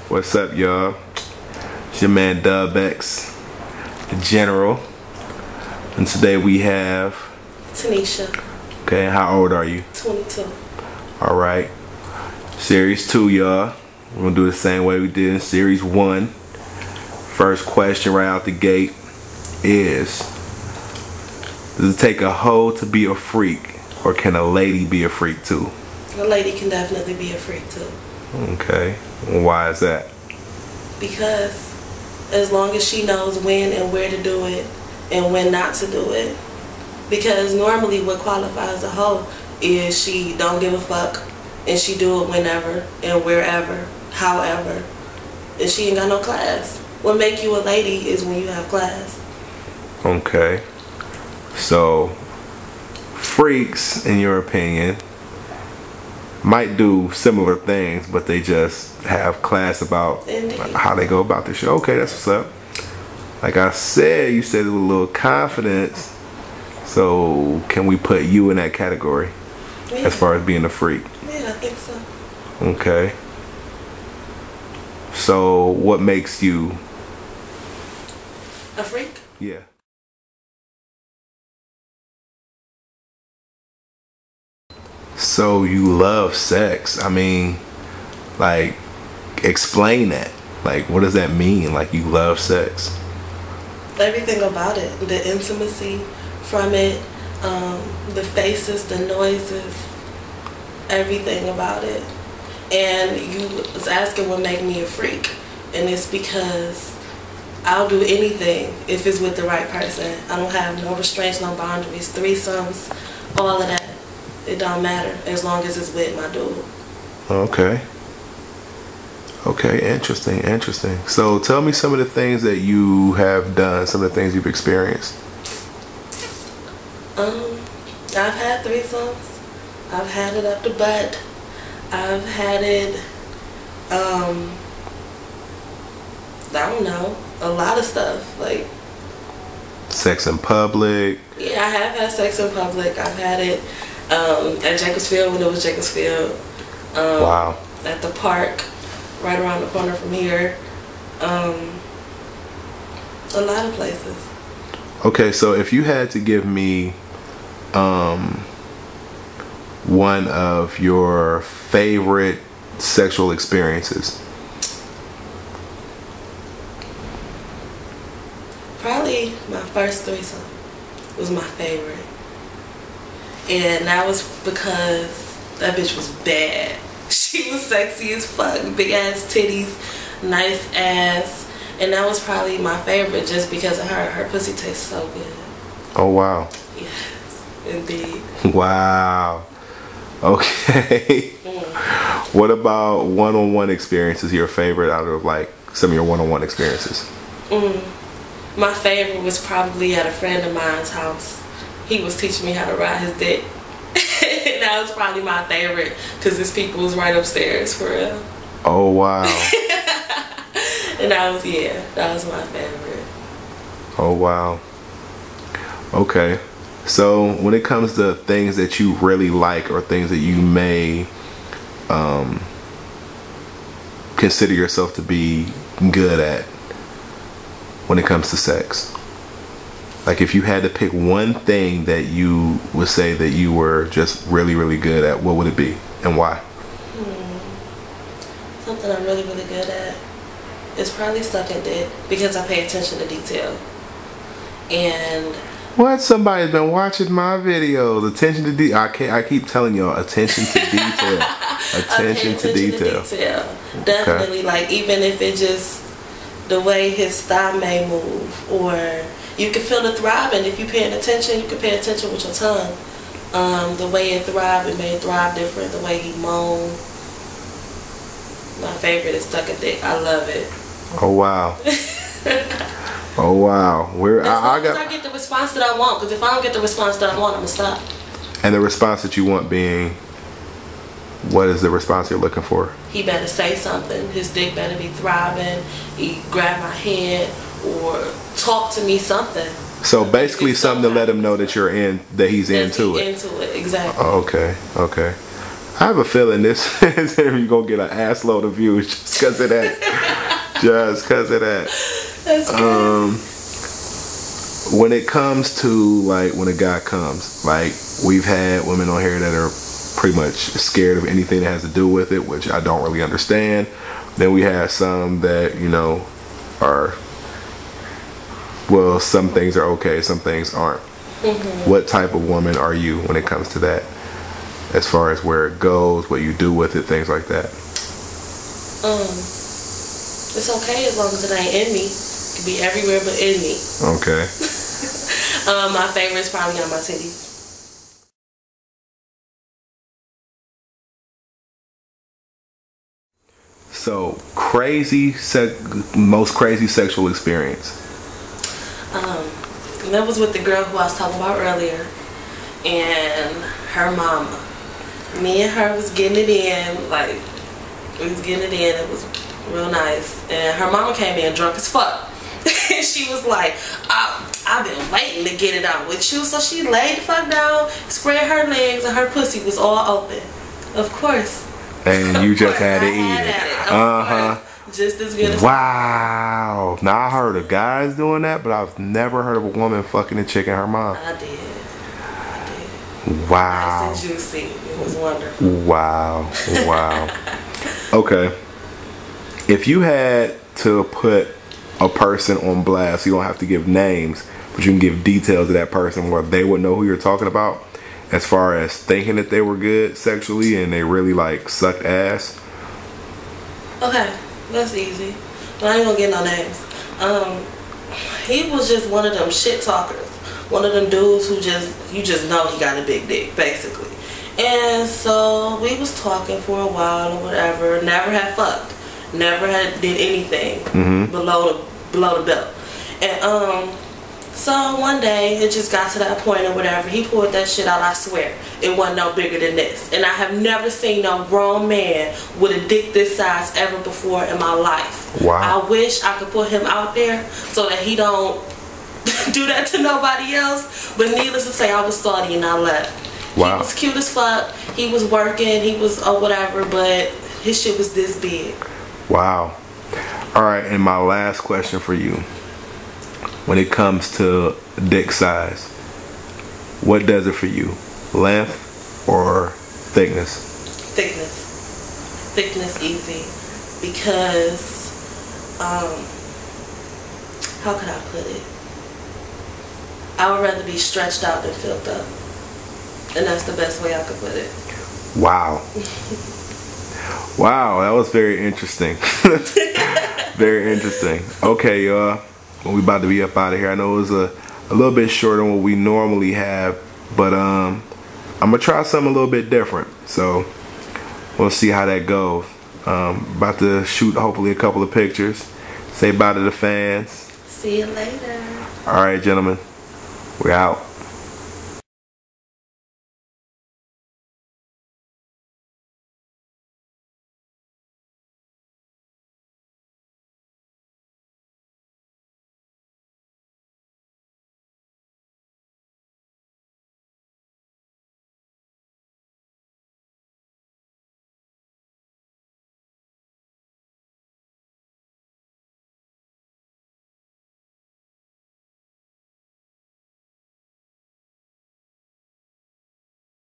What's up, y'all? It's your man DUBX, the General, and today we have Taneisha. Okay, how old are you? 22. All right. Series 2, y'all. We're gonna do it the same way we did in Series 1. First question right out the gate is: does it take a hoe to be a freak, or can a lady be a freak too? A lady can definitely be a freak too. Okay. Why is that? Because as long as she knows when and where to do it and when not to do it. Because normally what qualifies a hoe is she don't give a fuck and she do it whenever and wherever, however, and she ain't got no class. What make you a lady is when you have class. Okay. So freaks, in your opinion, might do similar things, but they just have class about how they go about this shit. Okay, that's what's up. Like I said, you said it with a little confidence. So can we put you in that category? Yeah. As far as being a freak? Yeah, I think so. Okay. So what makes you a freak? Yeah. So you love sex. I mean, like, explain that. Like, what does that mean? Like, you love sex? Everything about it. The intimacy from it, the faces, the noises, everything about it. And you was asking what make me a freak. And it's because I'll do anything if it's with the right person. I don't have no restraints, no boundaries, threesomes, all of that. It don't matter as long as it's with my dude. Okay. Okay, interesting, interesting. So tell me some of the things that you have done, some of the things you've experienced. I've had threesomes. I've had it up the butt. I've had it, I don't know, a lot of stuff. Like sex in public. Yeah, I have had sex in public. I've had it at Jacobsfield when it was Jacobsfield. Wow. At the park, right around the corner from here. A lot of places. Okay, so if you had to give me one of your favorite sexual experiences. Probably my first threesome was my favorite. And that was because that bitch was bad. She was sexy as fuck. Big ass titties, nice ass. And that was probably my favorite just because of her. Her pussy tastes so good. Oh, wow. Yes, indeed. Wow. Okay. What about one-on-one experiences? Your favorite out of like some of your one-on-one experiences? My favorite was probably at a friend of mine's house. He was teaching me how to ride his dick. And that was probably my favorite because his people was right upstairs for real. Oh, wow. And that was, yeah, that was my favorite. Oh, wow. Okay. So when it comes to things that you really like or things that you may consider yourself to be good at when it comes to sex, like if you had to pick one thing that you would say that you were just really, really good at, what would it be and why? Something I'm really, really good at is probably sucking dick because I pay attention to detail. And what? Somebody's been watching my videos. Attention to detail. I keep telling y'all, attention to detail. Attention to detail. Definitely, okay. Like even if it just the way his thigh may move, or you can feel the throbbing. If you're paying attention, you can pay attention with your tongue. The way it throb, it may throb different. The way he moan. My favorite is sucking dick. I love it. Oh, wow. Oh, wow. I get the response that I want, because if I don't get the response that I want, I'm going to stop. And the response that you want being, what is the response you're looking for? He better say something. His dick better be throbbing. He grab my head or talk to me something. So basically something to let him know that you're in, that he's into it. Into it, exactly. Okay, okay. I have a feeling this interview gonna get an ass load of views just because of that. Just because of that. That's crazy. When it comes to like when a guy comes, like we've had women on here that are pretty much scared of anything that has to do with it, which I don't really understand. Then we have some that, you know, are, well, some things are okay, some things aren't. What type of woman are you when it comes to that? As far as where it goes, what you do with it, things like that. It's okay as long as it ain't in me. It can be everywhere but in me. Okay. My favorite is probably on my titties. So, most crazy sexual experience. That was with the girl who I was talking about earlier, and her mama. Me and her was getting it in, like, we was getting it in. It was real nice, and her mama came in drunk as fuck. And she was like, I've been waiting to get it on with you. So she laid the fuck down, spread her legs, and her pussy was all open. Of course. And you just had to eat it. Just as good as wow. Now I heard of guys doing that, but I've never heard of a woman fucking a chick in her mouth. I did. Wow. Nice and juicy. It was wonderful. Wow. Wow. Okay. If you had to put a person on blast, you don't have to give names, but you can give details of that person where they would know who you're talking about, as far as thinking that they were good sexually and they really like sucked ass. Okay, that's easy. But I ain't gonna get no names. He was just one of them shit talkers. One of them dudes who you just know he got a big dick, basically. And so we was talking for a while or whatever. Never had fucked. Never had did anything below the belt. And so one day it just got to that point or whatever. He pulled that shit out. I swear it wasn't no bigger than this. And I have never seen no grown man with a dick this size ever before in my life. Wow. I wish I could put him out there so that he don't do that to nobody else. But needless to say, I was salty and I left. Wow. He was cute as fuck. He was working. He was whatever. But his shit was this big. Wow. All right, and my last question for you. When it comes to dick size, what does it for you? Length or thickness? Thickness. Thickness easy. Because, how could I put it? I would rather be stretched out than filled up. And that's the best way I could put it. Wow. Wow, that was very interesting. Very interesting. Okay, y'all. Well, we about to be up out of here. I know it was a little bit shorter than what we normally have, but I'm gonna try something a little bit different. So we'll see how that goes. About to shoot hopefully a couple of pictures. Say bye to the fans. See you later. All right, gentlemen. We're out.